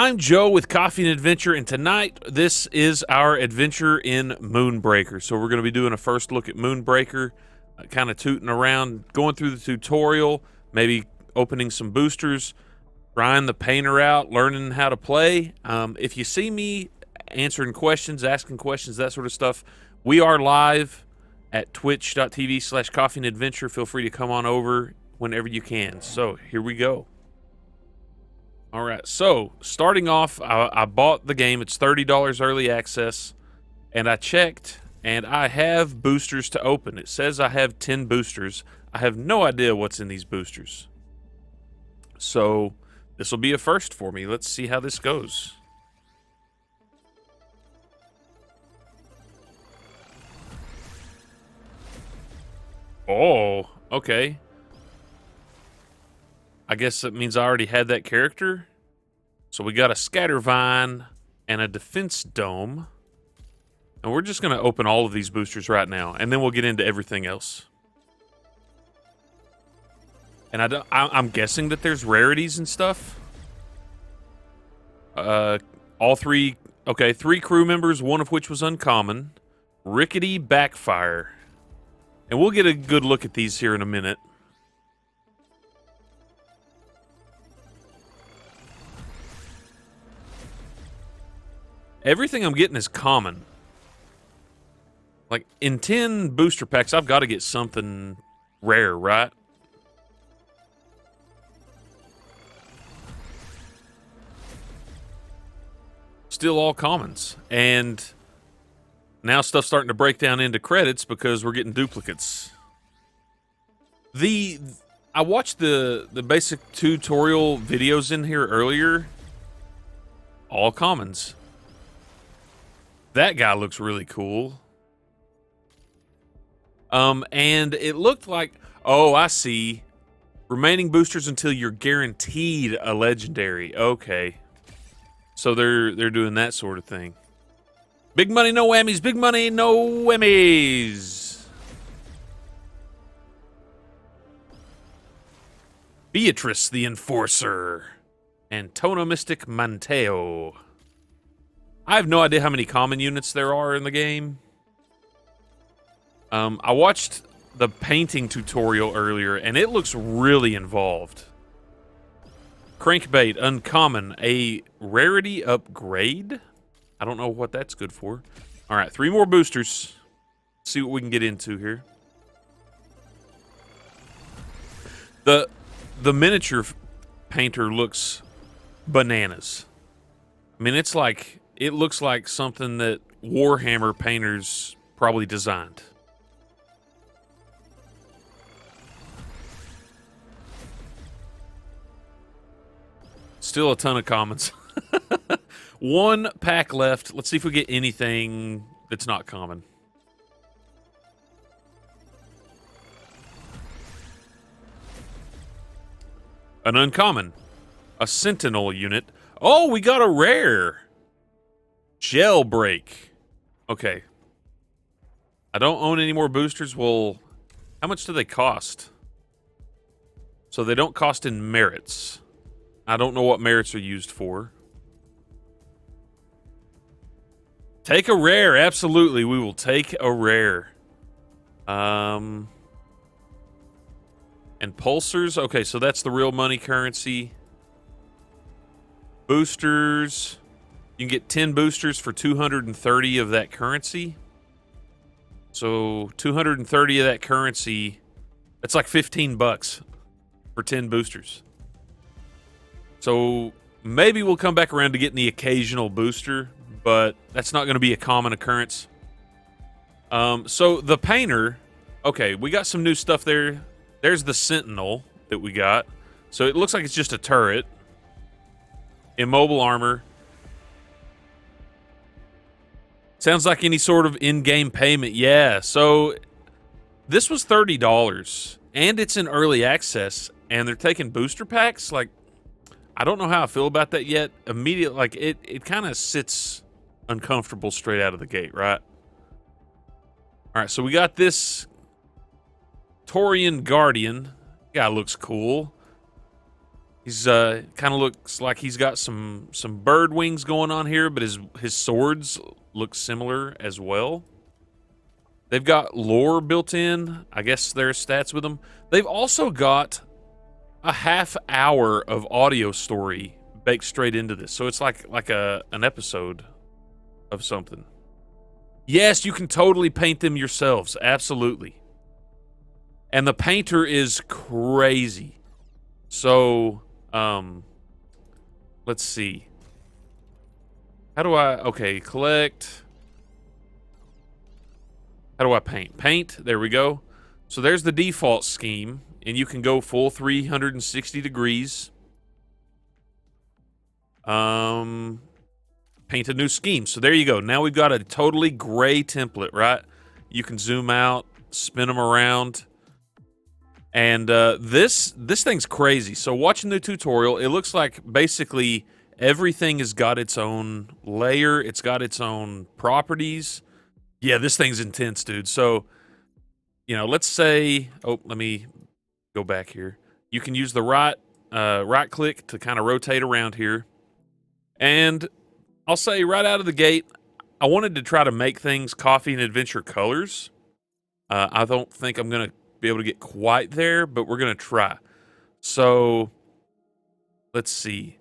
I'm Joe with Coffee and Adventure, and tonight this is our adventure in Moonbreaker. So we're going to be doing a first look at Moonbreaker, kind of tooting around, going through the tutorial, maybe opening some boosters, trying the painter out, learning how to play. If you see me answering questions, asking questions, that sort of stuff, we are live at twitch.tv/coffeeandadventure. Feel free to come on over whenever you can. So here we go. All right, so starting off, I bought the game. It's $30 early access, and I checked, and I have boosters to open. It says I have 10 boosters. I have no idea what's in these boosters. So this will be a first for me. Let's see how this goes. Oh, okay. I guess that means I already had that character. So we got a Scattervine and a Defense Dome. And we're just going to open all of these boosters right now, and then we'll get into everything else. And I'm guessing that there's rarities and stuff. All three, okay, 3 crew members, one of which was uncommon. Rickety Backfire. And we'll get a good look at these here in a minute. Everything I'm getting is common. Like, in 10 booster packs, I've got to get something rare, right? Still all commons. And now stuff's starting to break down into credits because we're getting duplicates. I watched the basic tutorial videos in here earlier. All commons. That guy looks really cool. And it looked like, oh, I see. Remaining boosters until you're guaranteed a legendary. Okay. So they're doing that sort of thing. Big money, no whammies. Big money, no whammies. Beatrice the Enforcer. Antono Mystic Manteo. I have no idea how many common units there are in the game. I watched the painting tutorial earlier, and it looks really involved. Crankbait, uncommon, a rarity upgrade? I don't know what that's good for. All right, 3 more boosters. Let's see what we can get into here. The miniature painter looks bananas. I mean, it's like... It looks like something that Warhammer painters probably designed. Still a ton of commons. 1 pack left. Let's see if we get anything that's not common. An uncommon. A Sentinel unit. Oh, we got a rare. Jailbreak. Okay. I don't own any more boosters. Well, how much do they cost? So they don't cost in merits. I don't know what merits are used for. Take a rare. Absolutely. We will take a rare. And pulsars. Okay, so that's the real money currency. Boosters. You can get 10 boosters for 230 of that currency. So 230 of that currency, that's like 15 bucks for 10 boosters. So maybe we'll come back around to getting the occasional booster, but that's not going to be a common occurrence. So the painter, okay, we got some new stuff there. There's the Sentinel that we got. So it looks like it's just a turret. Immobile armor. Sounds like any sort of in-game payment. Yeah, so this was $30, and it's in early access, and they're taking booster packs. Like, I don't know how I feel about that yet. Immediately, like, it kind of sits uncomfortable straight out of the gate, right? All right, so we got this Taurean Guardian. Guy looks cool. He's kind of looks like he's got some bird wings going on here, but his swords look similar as well. They've got lore built in. I guess there's stats with them. They've also got a half hour of audio story baked straight into this, so it's like an episode of something. Yes, you can totally paint them yourselves, absolutely. And the painter is crazy. So, let's see. How do I, okay, collect. How do I paint? Paint, there we go. So there's the default scheme, and you can go full 360 degrees. Paint a new scheme. So there you go. Now we've got a totally gray template, right? You can zoom out, spin them around. And this thing's crazy. So watching the tutorial, it looks like basically everything has got its own layer. It's got its own properties. Yeah, this thing's intense, dude. So, you know, let's say, oh, let me go back here. You can use the right click to kind of rotate around here. And I'll say right out of the gate, I wanted to try to make things coffee and adventure colors. I don't think I'm going to be able to get quite there, but we're going to try. So let's see.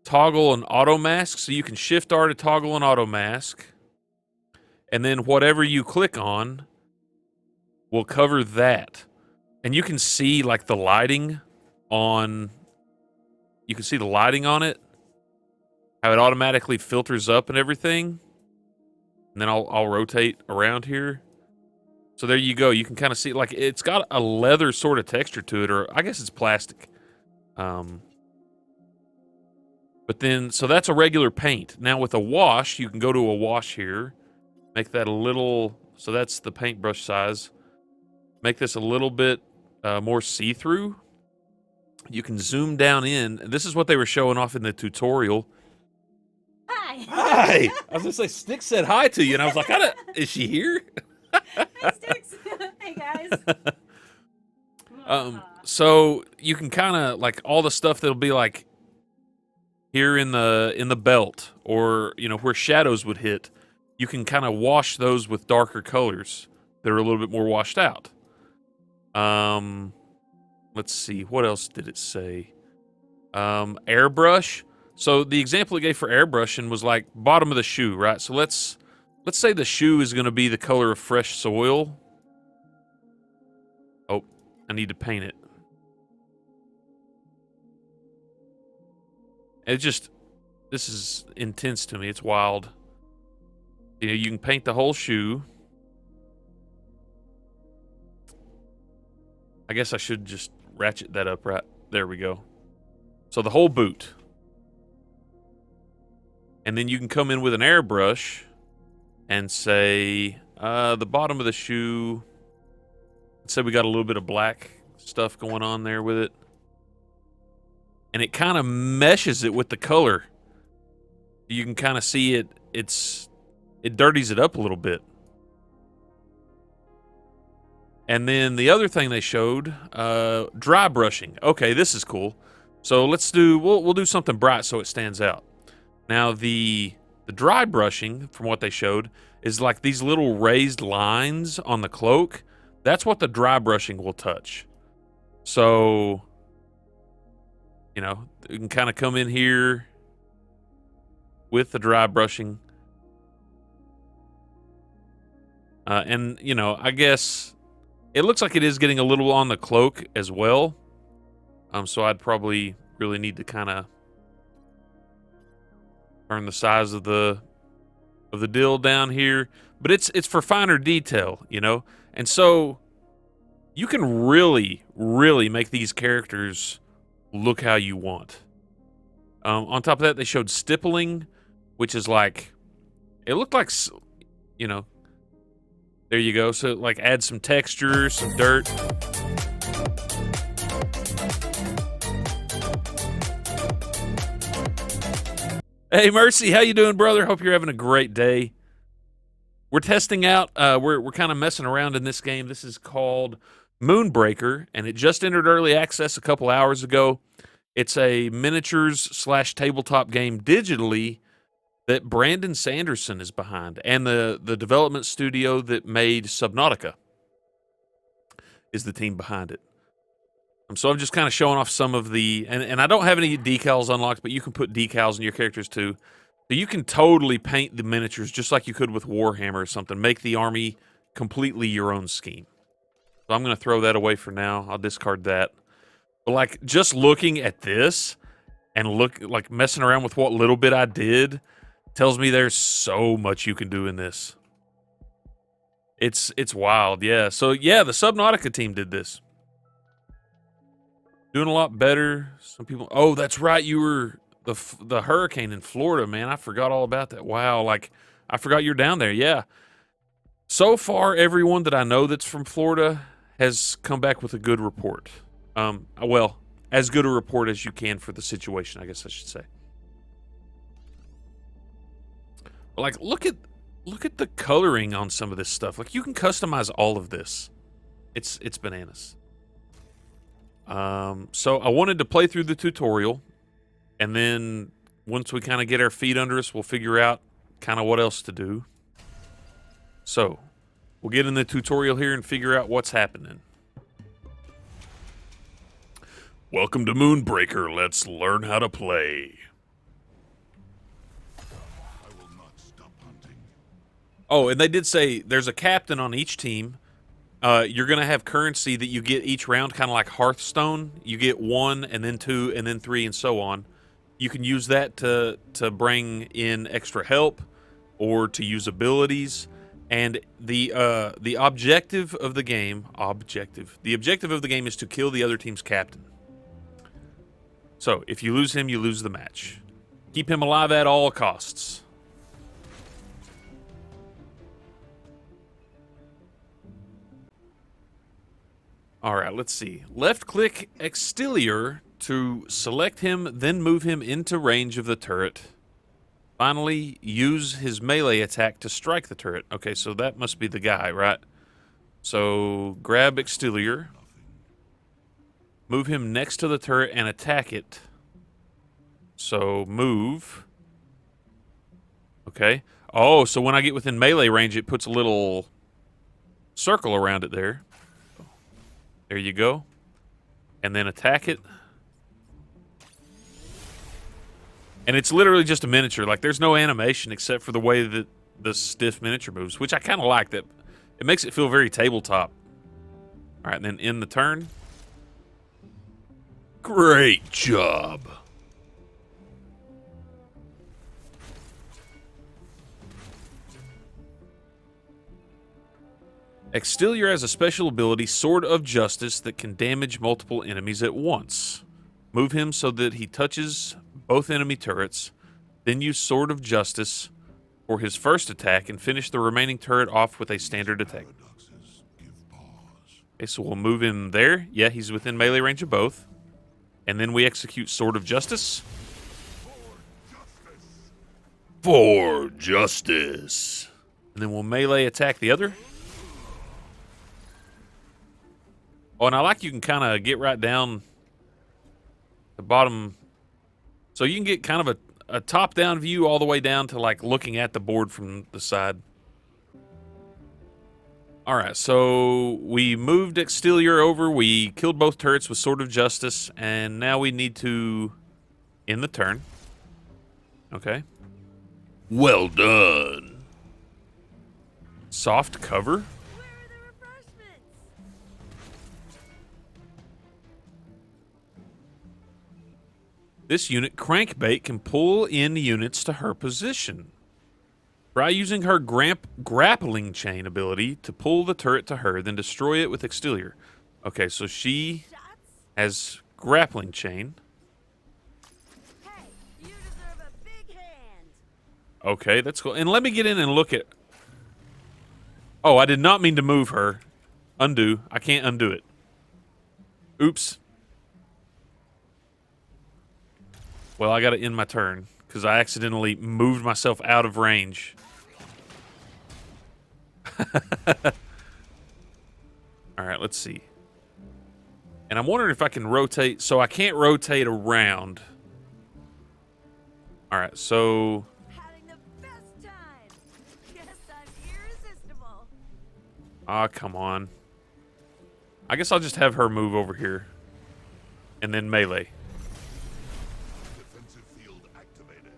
Toggle and auto mask. So you can shift R to toggle and auto mask. And then whatever you click on will cover that. And you can see like the lighting on, you can see the lighting on it, how it automatically filters up and everything. And then I'll rotate around here. So there you go. You can kind of see, like, it's got a leather sort of texture to it, or I guess it's plastic. But then, so that's a regular paint. Now with a wash, you can go to a wash here, make that a little, so that's the paintbrush size. Make this a little bit more see-through. You can zoom down in. This is what they were showing off in the tutorial. Hi. Hi. I was gonna say, Stick said hi to you, and I was like, is she here? Hi, Sticks. Hey, guys. So you can kind of like all the stuff that'll be like here in the belt, or you know where shadows would hit. You can kind of wash those with darker colors that are a little bit more washed out. Let's see, what else did it say? Airbrush. So the example it gave for airbrushing was like bottom of the shoe, right? So let's say the shoe is going to be the color of fresh soil. Oh, I need to paint it. This is intense to me. It's wild. You know, you can paint the whole shoe. I guess I should just ratchet that up right. There we go. So the whole boot. And then you can come in with an airbrush and say, the bottom of the shoe, let's say we got a little bit of black stuff going on there with it. And it kind of meshes it with the color. You can kind of see it dirties it up a little bit. And then the other thing they showed, dry brushing. Okay, this is cool. So we'll do something bright so it stands out. Now the dry brushing, from what they showed, is like these little raised lines on the cloak. That's what the dry brushing will touch. So, you know, you can kind of come in here with the dry brushing. And, you know, I guess it looks like it is getting a little on the cloak as well. So I'd probably really need to kind of turn the size of the dill down here. But it's for finer detail, you know? And so you can really, really make these characters look how you want. On top of that, they showed stippling, which is like, it looked like, you know, there you go. So like add some texture, some dirt. Hey Mercy, how you doing, brother? Hope you're having a great day. We're testing out, we're kind of messing around in this game. This is called Moonbreaker, and it just entered early access a couple hours ago. It's a miniatures slash tabletop game digitally that Brandon Sanderson is behind, and the development studio that made Subnautica is the team behind it. So I'm just kind of showing off some of the, and I don't have any decals unlocked, but you can put decals in your characters too. So you can totally paint the miniatures just like you could with Warhammer or something. Make the army completely your own scheme. So I'm going to throw that away for now. I'll discard that. But like just looking at this and like messing around with what little bit I did tells me there's so much you can do in this. It's wild, yeah. So yeah, the Subnautica team did this. Doing a lot better. Some people. Oh, that's right. You were the hurricane in Florida, man. I forgot all about that. Wow, like I forgot you're down there. Yeah. So far, everyone that I know that's from Florida has come back with a good report. Well, as good a report as you can for the situation, I guess I should say. Like, look at the coloring on some of this stuff. Like, you can customize all of this. It's bananas. So I wanted to play through the tutorial, and then once we kind of get our feet under us, we'll figure out kind of what else to do. So we'll get in the tutorial here and figure out what's happening. Welcome to Moonbreaker. Let's learn how to play. Oh, and they did say there's a captain on each team. You're going to have currency that you get each round, kind of like Hearthstone. You get 1, and then 2, and then 3, and so on. You can use that to bring in extra help or to use abilities. And the objective of the game, the objective of the game is to kill the other team's captain. So if you lose him, you lose the match. Keep him alive at all costs. All right, let's see. Left-click Exterior to select him, then move him into range of the turret. Finally, use his melee attack to strike the turret. Okay, so that must be the guy, right? So grab Exterior, move him next to the turret and attack it. So move. Okay. Oh, so when I get within melee range, it puts a little circle around it there. There you go. And then attack it. And it's literally just a miniature. Like, there's no animation except for the way that the stiff miniature moves, which I kind of like. That it makes it feel very tabletop. All right, and then end the turn. Great job. Exterior has a special ability, Sword of Justice, that can damage multiple enemies at once. Move him so that he touches both enemy turrets, then use Sword of Justice for his first attack and finish the remaining turret off with a standard attack. Okay, so we'll move him there. Yeah, he's within melee range of both. And then we execute Sword of Justice. For justice. And then we'll melee attack the other. Oh, and I like you can kind of get right down the bottom. So you can get kind of a top-down view all the way down to, like, looking at the board from the side. All right, so we moved Exterior over. We killed both turrets with Sword of Justice, and now we need to end the turn. Okay. Well done. Soft cover. This unit, Crankbait, can pull in units to her position. Try using her grappling chain ability to pull the turret to her, then destroy it with Exterior. Okay, so she has grappling chain. Hey, you deserve a big hand. Okay, that's cool. And let me get in and look at... Oh, I did not mean to move her. Undo. I can't undo it. Oops. Well, I got to end my turn because I accidentally moved myself out of range. All right, let's see. And I'm wondering if I can rotate. So I can't rotate around. All right, so... Having the best time. Guess I'm irresistible. Ah, come on. I guess I'll just have her move over here. And then melee. Defensive field activated.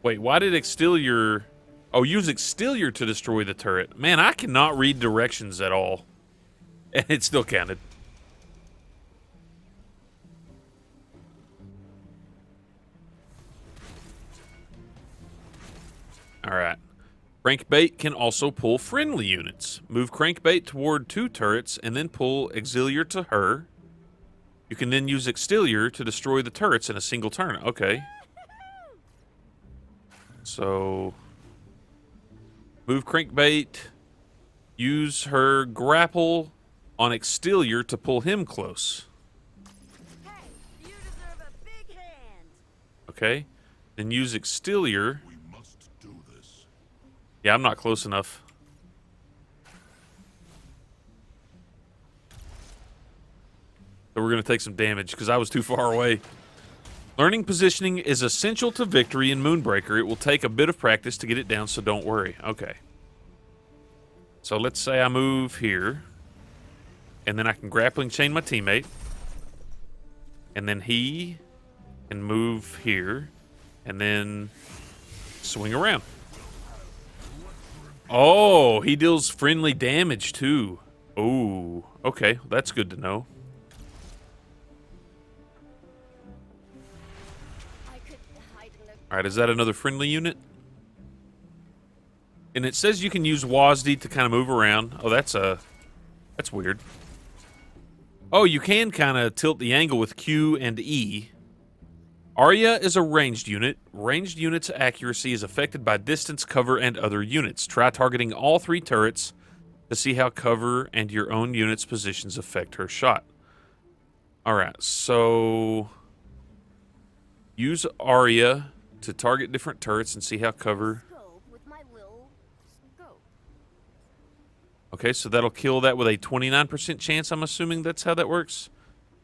Wait, why did Exterior... Oh, use Exterior to destroy the turret. Man, I cannot read directions at all. And it still counted. Alright. Crankbait can also pull friendly units. Move Crankbait toward 2 turrets and then pull Auxiliar to her. You can then use Exterior to destroy the turrets in a single turn. Okay. So... Move Crankbait. Use her grapple on Exterior to pull him close. Hey, you deserve a big hand. Okay. Then use Exterior. We must do this. Yeah, I'm not close enough. So we're going to take some damage because I was too far away. Learning positioning is essential to victory in Moonbreaker. It will take a bit of practice to get it down, so don't worry. Okay. So let's say I move here. And then I can grappling chain my teammate. And then he can move here. And then swing around. Oh, he deals friendly damage too. Oh, okay. That's good to know. I could hide in the All right, is that another friendly unit? And it says you can use WASD to kind of move around. Oh, that's weird. Oh, you can kind of tilt the angle with Q and E. Arya is a ranged unit. Ranged units' accuracy is affected by distance, cover, and other units. Try targeting all 3 turrets to see how cover and your own unit's positions affect her shot. All right, so use Arya to target different turrets and see how cover... scope with my little scope. Okay, so that'll kill that with a 29% chance. I'm assuming that's how that works.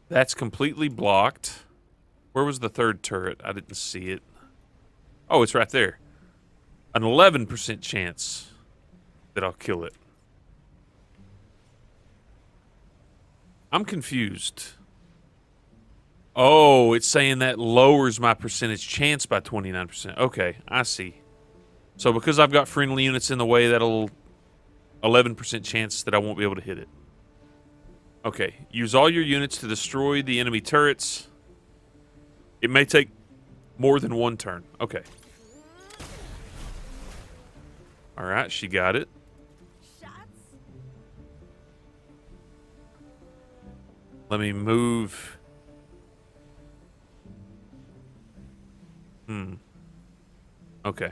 That's completely blocked. Where was the 3rd turret? I didn't see it. Oh, it's right there. An 11% chance that I'll kill it. I'm confused. Oh, it's saying that lowers my percentage chance by 29%. Okay, I see. So because I've got friendly units in the way, that'll 11% chance that I won't be able to hit it. Okay, use all your units to destroy the enemy turrets. It may take more than 1 turn. Okay. All right, she got it. Shots? Let me move. Okay.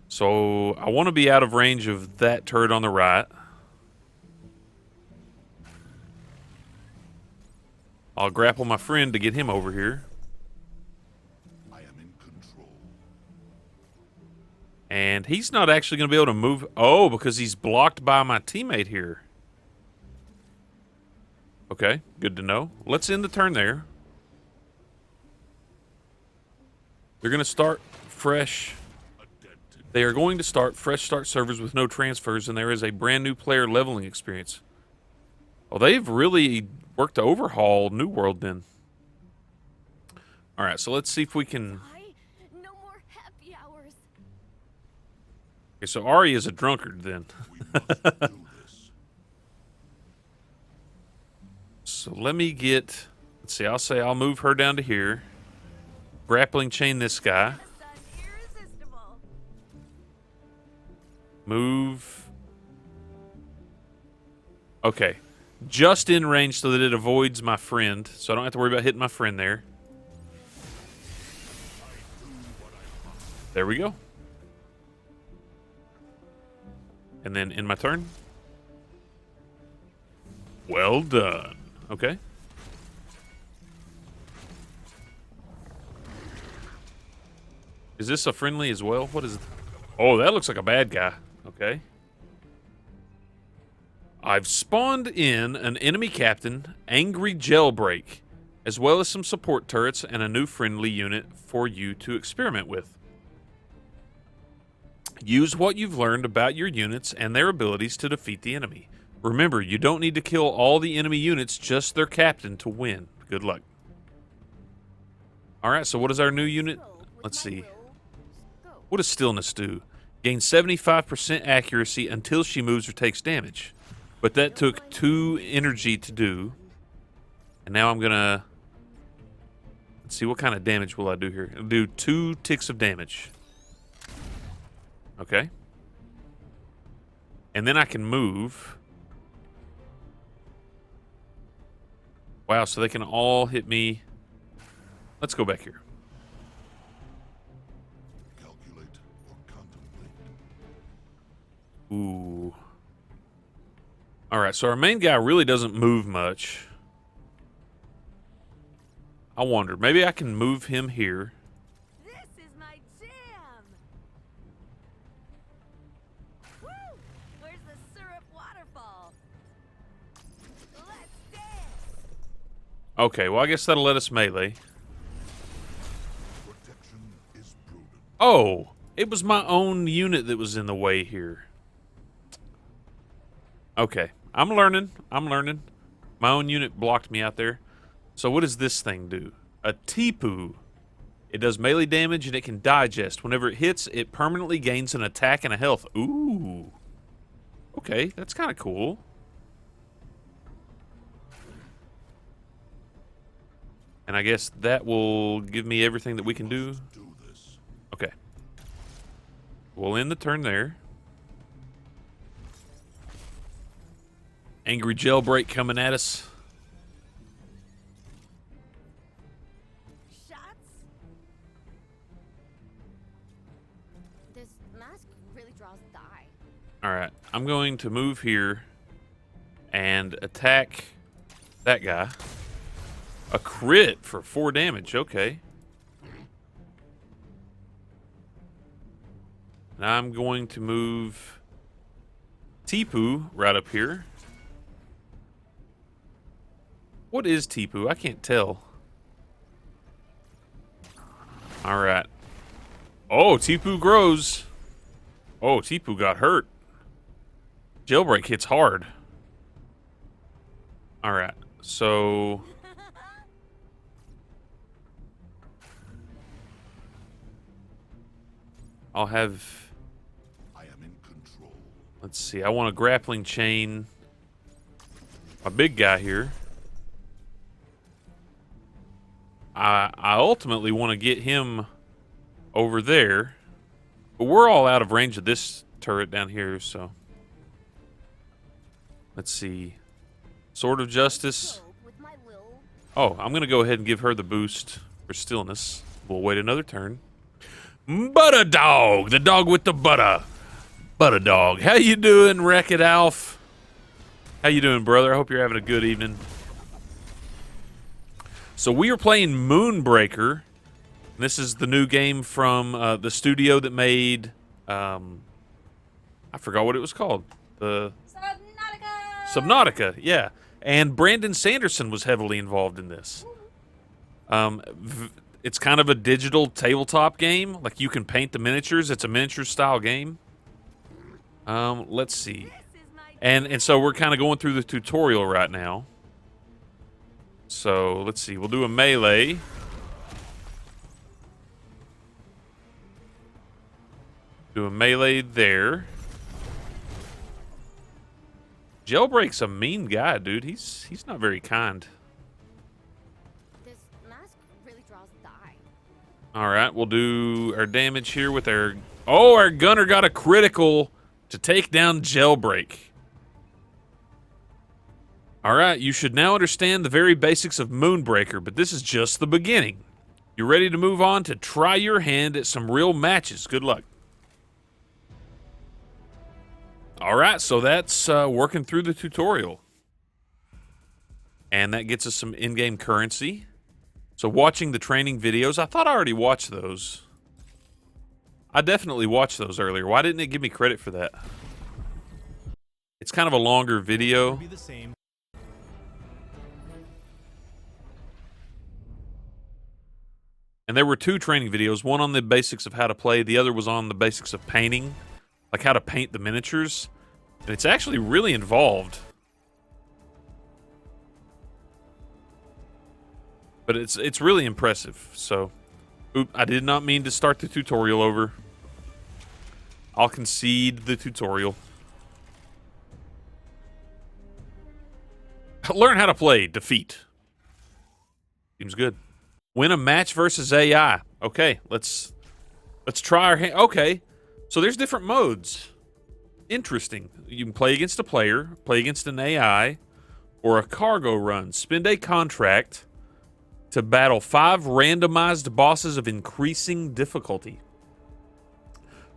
So I want to be out of range of that turret on the right. I'll grapple my friend to get him over here. I am in control. And he's not actually going to be able to move. Oh, because he's blocked by my teammate here. Okay, good to know. Let's end the turn there. They're going to start fresh. They are going to start fresh start servers with no transfers, and there is a brand new player leveling experience. Oh, they've really worked to overhaul New World then. All right, so let's see if we can... No more happy hours. Okay, so Ari is a drunkard then. We must do this. So let me get... Let's see, I'll say I'll move her down to here. Grappling chain this guy. Guess I'm irresistible. Move. Okay. Just in range so that it avoids my friend. So I don't have to worry about hitting my friend there. There we go. And then in my turn. Well done. Okay. Is this a friendly as well? What is it? Oh, that looks like a bad guy. Okay. I've spawned in an enemy captain, Angry Jailbreak, as well as some support turrets and a new friendly unit for you to experiment with. Use what you've learned about your units and their abilities to defeat the enemy. Remember, you don't need to kill all the enemy units, just their captain to win. Good luck. Alright, so what is our new unit? Let's see. What does Stillness do? Gain 75% accuracy until she moves or takes damage. But that took 2 energy to do. And now I'm gonna... Let's see, what kind of damage will I do here? I'll do 2 ticks of damage. Okay. And then I can move. Wow, so they can all hit me. Let's go back here. Calculate or contemplate. Ooh. Alright, so our main guy really doesn't move much. I wonder, maybe I can move him here. This is my jam. Woo! Where's the syrup waterfall? Let's dance. Okay, well, I guess that'll let us melee. Protection is prudent. Oh, it was my own unit that was in the way here. Okay, I'm learning. My own unit blocked me out there. So what does this thing do? A Tipu. It does melee damage and it can digest. Whenever it hits, it permanently gains an attack and a health. Ooh. Okay, that's kind of cool. And I guess that will give me everything that we can do. Do this. Okay. We'll end the turn there. Angry Jailbreak coming at us. Shots. This mask really draws the eye. Alright, I'm going to move here and attack that guy. A crit for 4 damage, okay. Now I'm going to move Tipu right up here. What is Tipu? I can't tell. Alright. Oh, Tipu grows. Oh, Tipu got hurt. Jailbreak hits hard. Alright, so... I'll have... I am in control. Let's see, I want a grappling chain. My big guy here. I ultimately want to get him over there. But we're all out of range of this turret down here, so... Let's see. Sword of Justice. Go with my will. Oh, I'm going to go ahead and give her the boost for Stillness. We'll wait another turn. Butter Dog! The dog with the butter. Butter Dog. How you doing, Wreck-It Alf? How you doing, brother? I hope you're having a good evening. So we are playing Moonbreaker. This is the new game from the studio that made... I forgot what it was called. The Subnautica, yeah. And Brandon Sanderson was heavily involved in this. It's kind of a digital tabletop game. Like, you can paint the miniatures. It's a miniature-style game. Let's see. And so we're kind of going through the tutorial right now. So, let's see. We'll do a melee. Do a melee there. Jailbreak's a mean guy, dude. He's not very kind. This mask really draws the eye. All right, we'll do our damage here with our... Oh, our gunner got a critical to take down Jailbreak. All right, you should now understand the very basics of Moonbreaker, but this is just the beginning. You're ready to move on to try your hand at some real matches. Good luck. All right, so that's working through the tutorial. And that gets us some in-game currency. So watching the training videos, I thought I already watched those. I definitely watched those earlier. Why didn't it give me credit for that? It's kind of a longer video. Be the same. And there were 2 training videos, one on the basics of how to play, the other was on the basics of painting, like how to paint the miniatures. And it's actually really involved. But it's really impressive. So, oop, I did not mean to start the tutorial over. I'll concede the tutorial. Learn how to play. Defeat. Seems good. Win a match versus AI. Okay, let's try our hand. Okay, so there's different modes. Interesting. You can play against a player, play against an AI, or a cargo run. Spend a contract to battle 5 randomized bosses of increasing difficulty.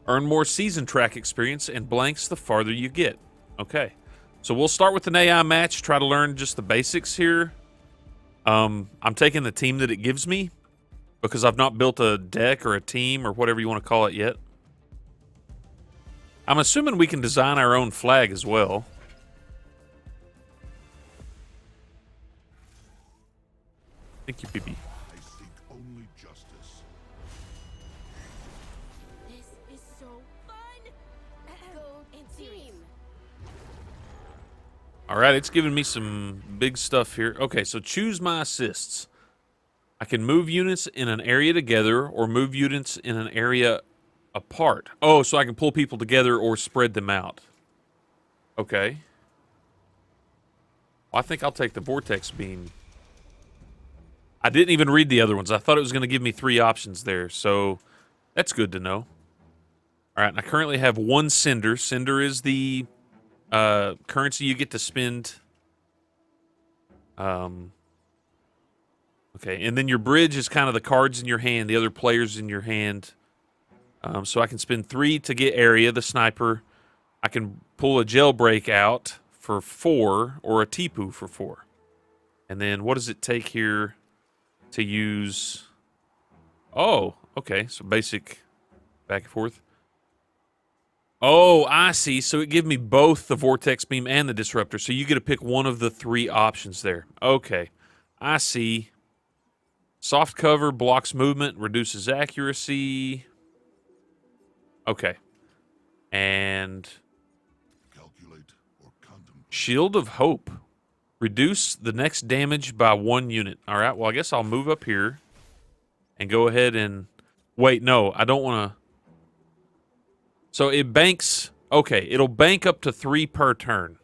Earn more season track experience and blanks the farther you get. Okay, so we'll start with an AI match, try to learn just the basics here. I'm taking the team that it gives me because I've not built a deck or a team or whatever you want to call it yet. I'm assuming we can design our own flag as well. Thank you, Pee-Pee. I seek only justice. This is so fun. Go team. All right, it's giving me some big stuff here. Okay, so choose my assists. I can move units in an area together or move units in an area apart. Oh, so I can pull people together or spread them out. Okay. Well, I think I'll take the vortex beam. I didn't even read the other ones. I thought it was going to give me 3 options there, so that's good to know. All right, and I currently have 1 Cinder. Cinder is the currency you get to spend. Okay, and then your bridge is kind of the cards in your hand, the other players in your hand. So I can spend 3 to get area, the sniper. I can pull a jailbreak out for 4 or a Tipu for 4. And then what does it take here to use? Oh, okay, so basic back and forth. Oh, I see. So it gives me both the vortex beam and the disruptor. So you get to pick one of the 3 options there. Okay, I see. Soft cover blocks movement, reduces accuracy. Okay. And Calculate or contemplate. Shield of Hope. Reduce the next damage by 1 unit. All right, well, I guess I'll move up here and go ahead and... Wait, no, I don't want to... So it banks... Okay, it'll bank up to 3 per turn.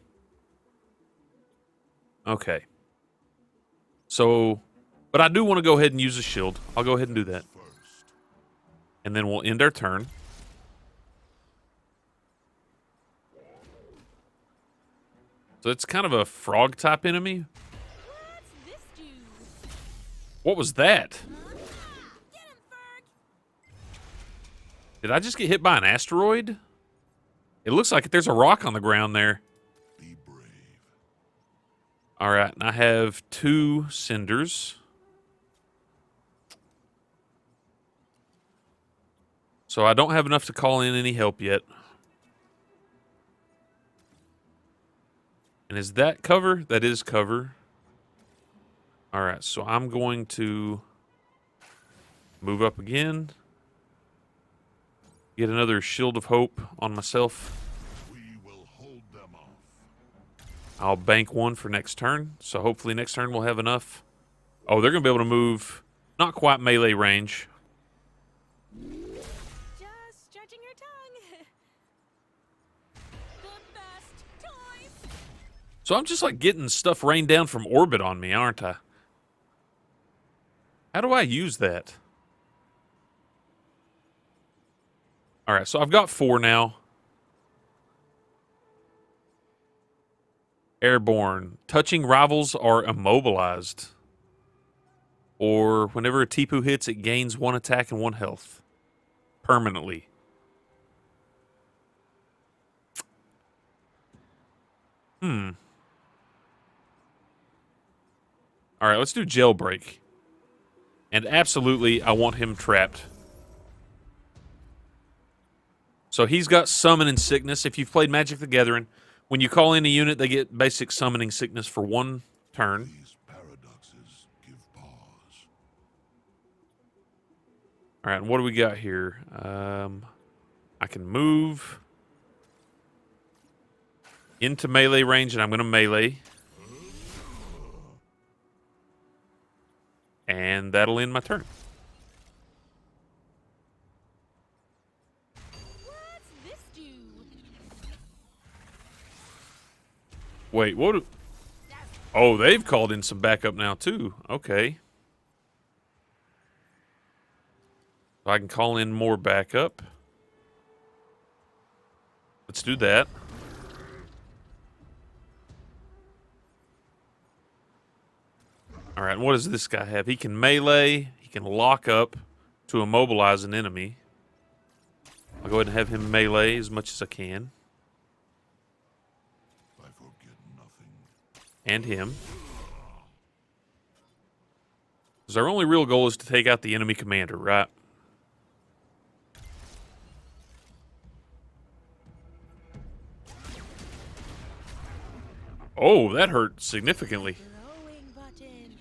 Okay. So... But I do want to go ahead and use a shield. I'll go ahead and do that. First, And then we'll end our turn. So it's kind of a frog-type enemy. What's this dude? What was that? Get him, Ferg. Did I just get hit by an asteroid? It looks like there's a rock on the ground there. be brave. All right, and I have 2 cinders. So I don't have enough to call in any help yet. And is that cover? That is cover. All right, so I'm going to move up again. Get another Shield of Hope on myself. We will hold them off. I'll bank 1 for next turn. So hopefully next turn we'll have enough. Oh, they're going to be able to move not quite melee range. Just stretching your tongue. The best toys. So I'm just like getting stuff rained down from orbit on me, aren't I? How do I use that? All right, so I've got 4 now. Airborne. Touching rivals are immobilized. Or whenever a Tipu hits, it gains 1 attack and 1 health. Permanently. All right, let's do jailbreak. And absolutely, I want him trapped. So he's got Summon and Sickness. If you've played Magic the Gathering, When you call in a unit, they get basic summoning sickness for 1 turn. These paradoxes give pause. All right, and what do we got here? I can move into melee range, and I'm going to melee. And that'll end my turn. What's this do? Wait, what? Oh, they've called in some backup now, too. Okay. So I can call in more backup. Let's do that. All right, what does this guy have? He can melee. He can lock up to immobilize an enemy. I'll go ahead and have him melee as much as I can. I forget nothing. And him. Because our only real goal is to take out the enemy commander, right? Oh, that hurt significantly. Throwing button.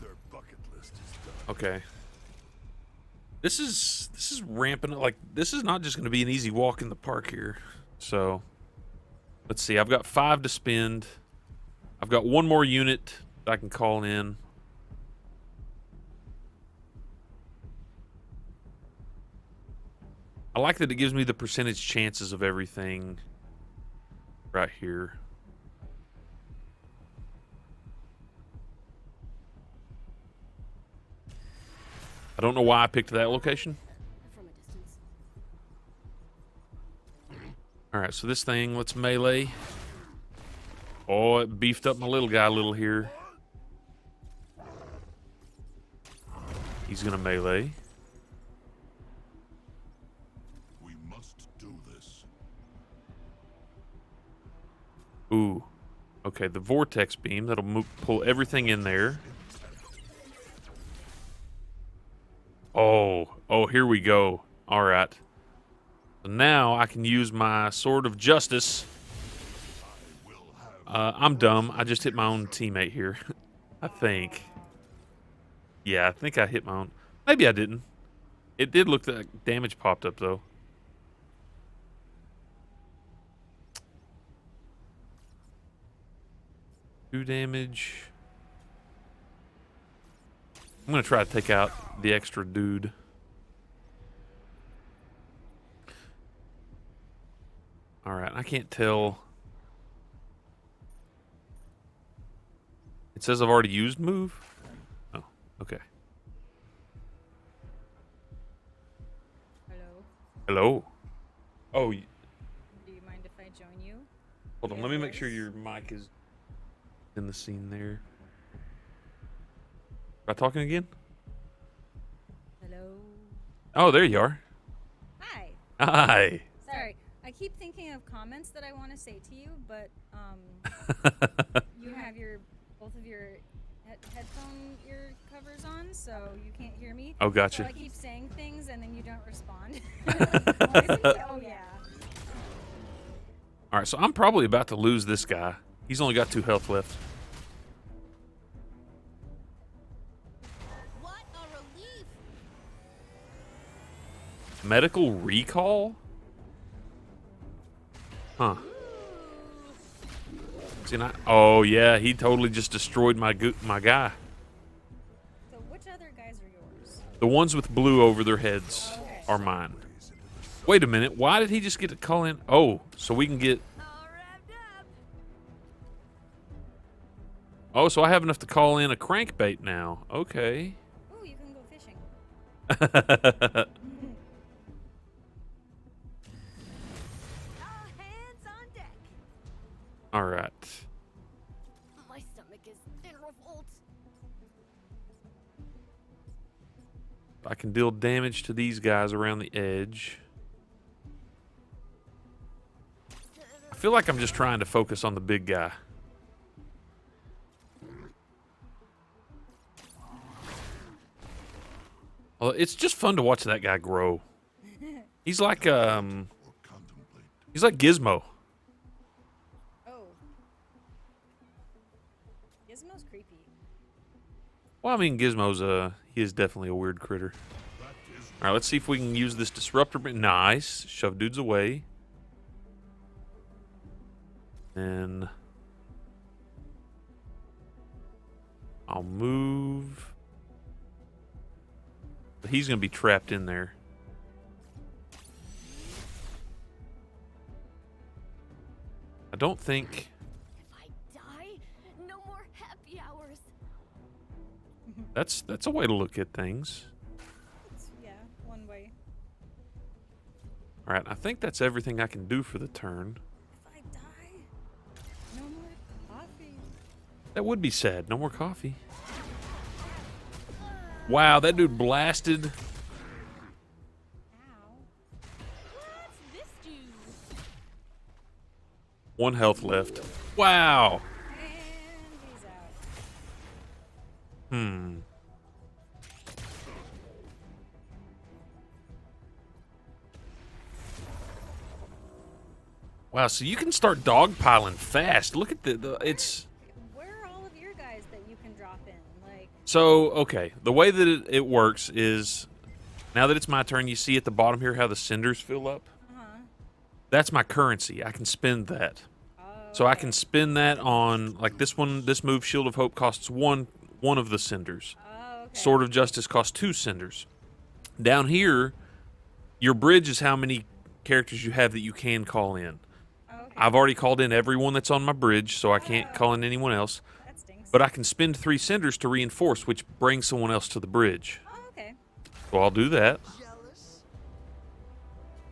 Their bucket list is done. Okay. This is ramping up. Like, this is not just going to be an easy walk in the park here. So, let's see. I've got 5 to spend. I've got 1 more unit that I can call in. I like that it gives me the percentage chances of everything right here. I don't know why I picked that location. From a distance. All right, so this thing, let's melee. Oh, it beefed up my little guy a little here. He's gonna melee. We must do this. Ooh. Okay, the vortex beam, that'll pull everything in there. Oh, here we go. All right. So now I can use my Sword of Justice. I'm dumb. I just hit my own teammate here. I think. Yeah, I think I hit my own. Maybe I didn't. It did look like damage popped up, though. Two damage. I'm going to try to take out the extra dude. All right, I can't tell. It says I've already used move. Oh, okay. Hello. Hello. Oh, Do you mind if I join you? hold on. Yeah, Let me make sure voice. your mic is in the scene there. Am I talking again? Hello. Oh, there you are. Hi. Hi. Sorry, I keep thinking of comments that I want to say to you, but you have both of your headphone ear covers on, so you can't hear me. Oh, So gotcha. I keep saying things and then you don't respond. Oh yeah. All right, so I'm probably about to lose this guy. He's only got 2 health left. What a relief! Medical recall? Huh. See, not. Oh yeah, he totally just destroyed my guy. So which other guys are yours? The ones with blue over their heads Okay. are mine. Wait a minute. Why did he just get to call in? Oh, so we can get. All wrapped up. Oh, so I have enough to call in a crankbait now. Okay. Ooh, you can go fishing. All hands on deck. All right. My stomach is in revolt. I can deal damage to these guys around the edge. I feel like I'm just trying to focus on the big guy. Well, it's just fun to watch that guy grow. He's like Or contemplate. he's like Gizmo. Oh. Gizmo's creepy. Well, I mean, Gizmo's he is definitely a weird critter. That is All right, let's see if we can use this disruptor. Nice, shove dudes away. And I'll move. But he's gonna be trapped in there. I don't think. If I die, no more happy hours. That's a way to look at things. Yeah, one way. All right, I think that's everything I can do for the turn. If I die, no more coffee. That would be sad. No more coffee. Wow, that dude blasted. Ow. What's this do? 1 health left. Wow. And he's out. Hmm. Wow, so you can start dogpiling fast. Look at it's Where are all of your guys that you can drop in? Like, so okay. The way that it works is now that it's my turn, you see at the bottom here how the cinders fill up? That's my currency. I can spend that. So I can spend that on like this one. This move, Shield of Hope, costs one of the cinders. oh, okay. Sword of Justice costs 2 cinders. Down here, your bridge is how many characters you have that you can call in. Oh, okay. I've already called in everyone that's on my bridge, so I can't call in anyone else. That stinks. But I can spend 3 cinders to reinforce, which brings someone else to the bridge. Oh, okay. So I'll do that.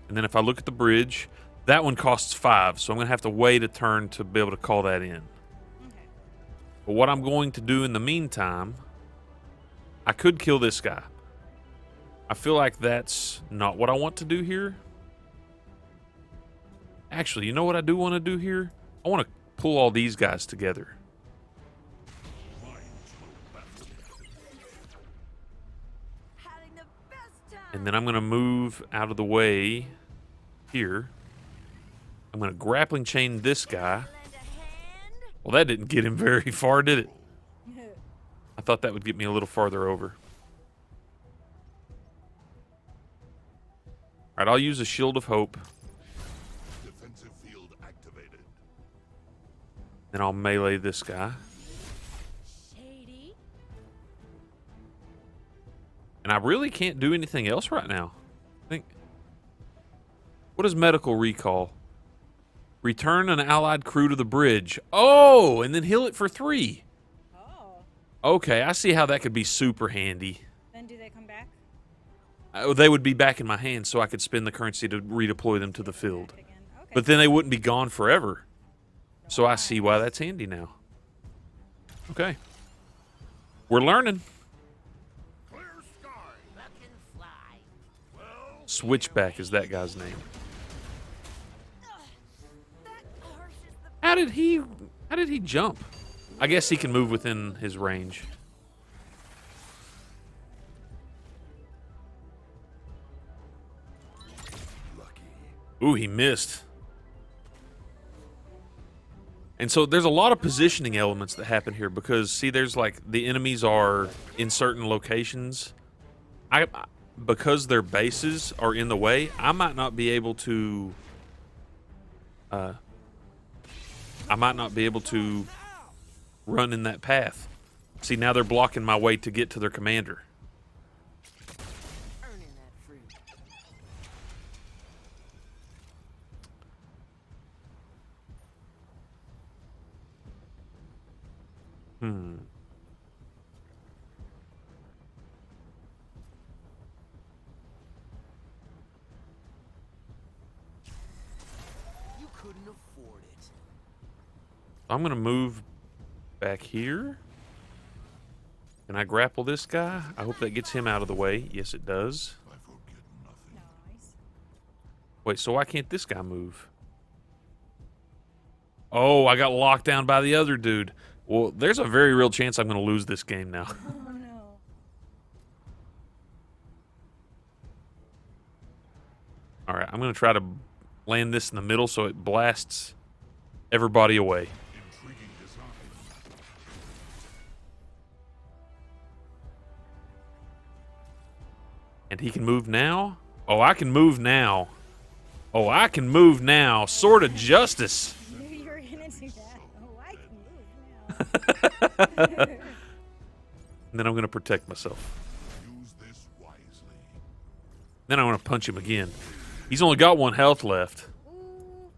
And then if I look at the bridge, that one costs 5, so I'm going to have to wait a turn to be able to call that in. Okay. But what I'm going to do in the meantime, I could kill this guy. I feel like that's not what I want to do here. Actually, you know what I do want to do here? I want to pull all these guys together. Having the best time. And then I'm going to move out of the way here. I'm going to grappling chain this guy. Lend a hand. Well, that didn't get him very far, did it? I thought that would get me a little farther over. All right, I'll use a Shield of Hope. defensive field activated. Then I'll melee this guy. Shady. And I really can't do anything else right now. I think. What is medical recall? Return an allied crew to the bridge. Oh, and then heal it for 3. Oh. Okay, I see how that could be super handy. Then do they come back? They would be back in my hand, so I could spend the currency to redeploy them to the field. Back again. Okay. But then they wouldn't be gone forever. So I see why that's handy now. Okay. We're learning. Clear sky. Buck and fly. Switchback is that guy's name. That harshes the How did he jump? I guess he can move within his range. Lucky. Ooh, he missed. And so there's a lot of positioning elements that happen here because see there's like the enemies are in certain locations. Because their bases are in the way, I might not be able to run in that path. See, now they're blocking my way to get to their commander. earning that fruit. You couldn't afford it. I'm going to move back here. Can I grapple this guy? I hope that gets him out of the way. Yes, it does. I forget nothing. Nice. Wait, so why can't this guy move? Oh, I got locked down by the other dude. Well, there's a very real chance I'm going to lose this game now. Oh no. All right, I'm going to try to land this in the middle so it blasts everybody away. Intriguing design. And he can move now? Oh, I can move now. Oh, I can move now. Sword of Justice. I knew you were gonna do that. Oh, I can move now. And then I'm going to protect myself. Use this wisely. Then I want to punch him again. He's only got 1 health left. Ooh.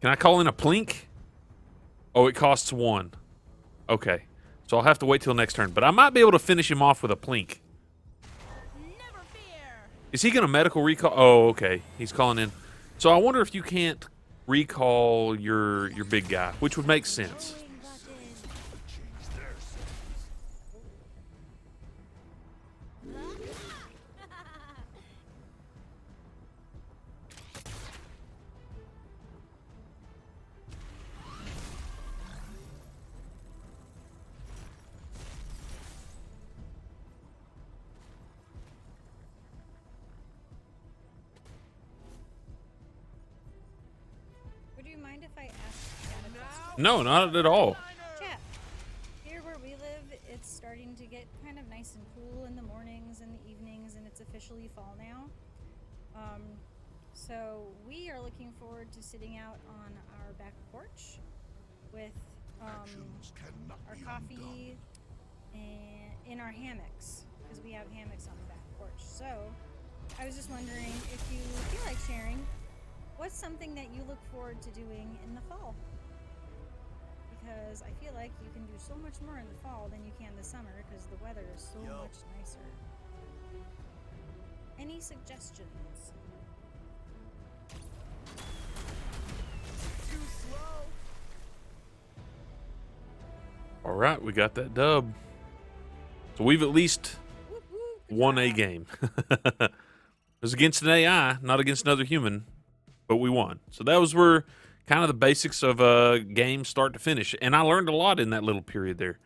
Can I call in a plink? Oh, it costs 1. Okay. So I'll have to wait till next turn. But I might be able to finish him off with a plink. Never fear. Is he going to medical recall? Oh, okay. He's calling in. So I wonder if you can't recall your big guy, which would make sense. Change their senses. Would you mind if I asked Chat a question? No, not at all. Chat, here where we live, it's starting to get kind of nice and cool in the mornings and the evenings, and it's officially fall now. So we are looking forward to sitting out on our back porch with Actions cannot our be coffee and in our hammocks, because we have hammocks on the back porch. So I was just wondering if you feel like sharing, what's something that you look forward to doing in the fall? Because I feel like you can do so much more in the fall than you can the summer, because the weather is so much nicer. Any suggestions? Too slow. All right, we got that dub. So we've at least Whoop, whoop, good won a job. game. It was against an AI, not against another human, but we won. So that was where kind of the basics of a game start to finish. And I learned a lot in that little period there.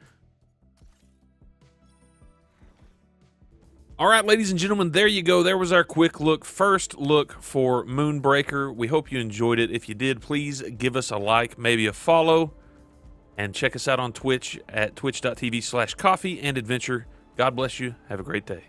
All right, ladies and gentlemen, there you go. There was our quick look, first look for Moonbreaker. We hope you enjoyed it. If you did, please give us a like, maybe a follow, and check us out on Twitch at twitch.tv/coffeeandadventure. God bless you. Have a great day.